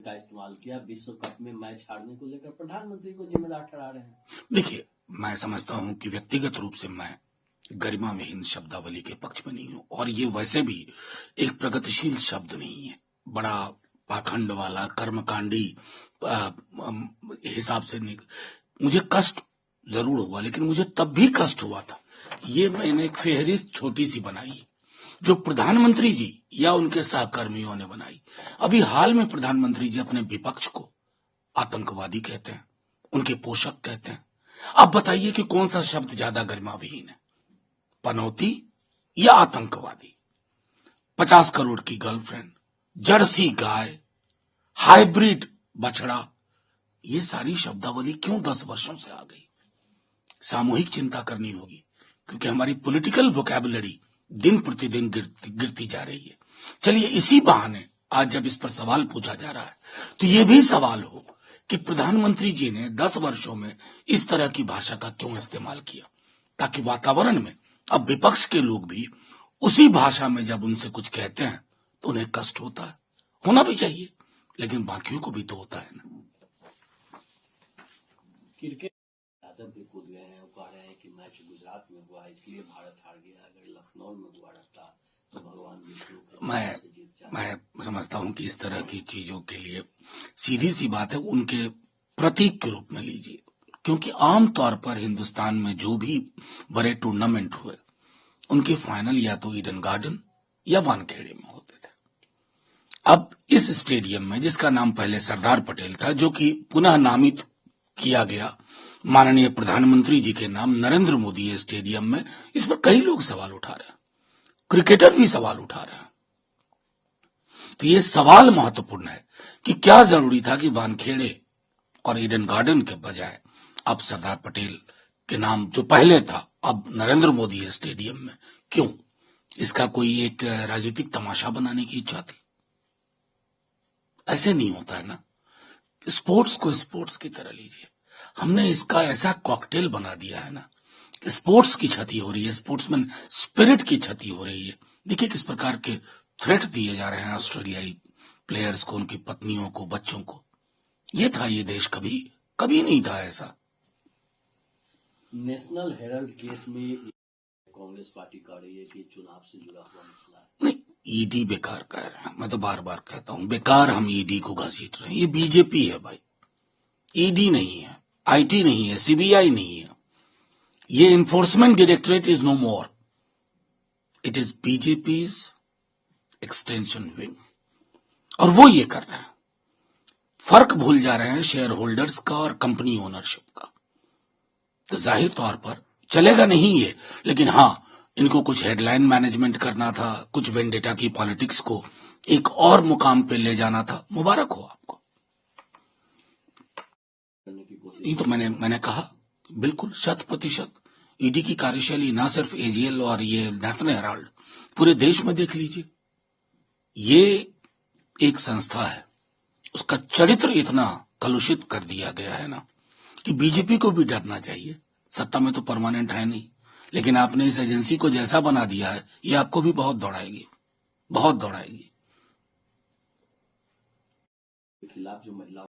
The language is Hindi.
का इस्तेमाल किया, विश्व कप में मैच हारने को लेकर प्रधानमंत्री को जिम्मेदार ठहरा रहे हैं। देखिए, मैं समझता हूं कि व्यक्तिगत रूप से मैं गरिमा विहीन शब्दावली के पक्ष में नहीं हूं, और ये वैसे भी एक प्रगतिशील शब्द नहीं है। बड़ा पाखंड वाला कर्मकांडी हिसाब से नहीं। मुझे कष्ट जरूर हुआ, लेकिन मुझे तब भी कष्ट हुआ था। ये मैंने एक फेहरिस्त छोटी सी बनाई जो प्रधानमंत्री जी या उनके सहकर्मियों ने बनाई। अभी हाल में प्रधानमंत्री जी अपने विपक्ष को आतंकवादी कहते हैं, उनके पोषक कहते हैं। अब बताइए कि कौन सा शब्द ज्यादा गरिमा विहीन है, पनौती या आतंकवादी? 50 करोड़ की गर्लफ्रेंड, जर्सी गाय, हाइब्रिड बछड़ा, ये सारी शब्दावली क्यों 10 वर्षों से आ गई? सामूहिक चिंता करनी होगी, क्योंकि हमारी पॉलिटिकल वोकैबुलरी दिन प्रतिदिन गिरती जा रही है। चलिए, इसी बहाने आज जब इस पर सवाल पूछा जा रहा है, तो ये भी सवाल हो कि प्रधानमंत्री जी ने 10 वर्षों में इस तरह की भाषा का क्यों इस्तेमाल किया, ताकि वातावरण में अब विपक्ष के लोग भी उसी भाषा में जब उनसे कुछ कहते हैं तो उन्हें कष्ट होता है। होना भी चाहिए, लेकिन बाकियों को भी तो होता है ना। क्रिकेट यादव भी कूद गए हैं, कह रहे हैं कि मैच गुजरात में हुआ इसलिए भारत हार गया, अगर लखनऊ में हुआ रहता तो भगवान विष्णु। मैं समझता हूं कि इस तरह की चीजों के लिए सीधी सी बात है, उनके प्रतीक के रूप में लीजिए, क्योंकि आमतौर पर हिंदुस्तान में जो भी बड़े टूर्नामेंट हुए उनके फाइनल या तो ईडन गार्डन या वानखेड़े में होते थे। अब इस स्टेडियम में, जिसका नाम पहले सरदार पटेल था, जो कि पुनः नामित किया गया माननीय प्रधानमंत्री जी के नाम, नरेंद्र मोदी स्टेडियम में, इस पर कई लोग सवाल उठा रहे हैं, क्रिकेटर भी सवाल उठा रहे हैं। तो ये सवाल महत्वपूर्ण है कि क्या जरूरी था कि वानखेड़े और ईडन गार्डन के बजाय अब सरदार पटेल के नाम जो पहले था अब नरेंद्र मोदी स्टेडियम में, क्यों? इसका कोई एक राजनीतिक तमाशा बनाने की इच्छा थी? ऐसे नहीं होता है ना। स्पोर्ट्स को स्पोर्ट्स की तरह लीजिए। हमने इसका ऐसा कॉकटेल बना दिया है ना, स्पोर्ट्स की क्षति हो रही है, स्पोर्ट्समैन स्पिरिट की क्षति हो रही है। देखिए किस प्रकार के थ्रेट दिए जा रहे हैं ऑस्ट्रेलियाई प्लेयर्स को, उनकी पत्नियों को, बच्चों को। ये था ये देश कभी नहीं था ऐसा। नेशनल हेराल्ड केस में कांग्रेस पार्टी कह रही है कि चुनाव से जुड़ा हुआ मसला है। नहीं, ईडी बेकार कह रहे हैं। मैं तो बार बार कहता हूं, बेकार हम ईडी को घसीट रहे हैं। ये बीजेपी है भाई, ईडी नहीं है, आईटी नहीं है, सीबीआई नहीं है। ये enforcement directorate is no more, it is BJP's extension wing, और वो ये कर रहे हैं। फर्क भूल जा रहे हैं शेयर होल्डर्स का और कंपनी ओनरशिप का। तो जाहिर तौर पर चलेगा नहीं ये, लेकिन हाँ, इनको कुछ हेडलाइन मैनेजमेंट करना था, कुछ वेंडेटा की पॉलिटिक्स को एक और मुकाम पे ले जाना था। मुबारक हो आपको। ये तो मैंने कहा, बिल्कुल 100%। ईडी की कार्यशैली ना सिर्फ एजीएल और ये नेशनल हेराल्ड, पूरे देश में देख लीजिए। ये एक संस्था है, उसका चरित्र इतना कलुषित कर दिया गया है ना कि बीजेपी को भी डरना चाहिए। सत्ता में तो परमानेंट है नहीं, लेकिन आपने इस एजेंसी को जैसा बना दिया है, ये आपको भी बहुत दौड़ाएगी, बहुत दौड़ाएगी। खिलाफ जो महिला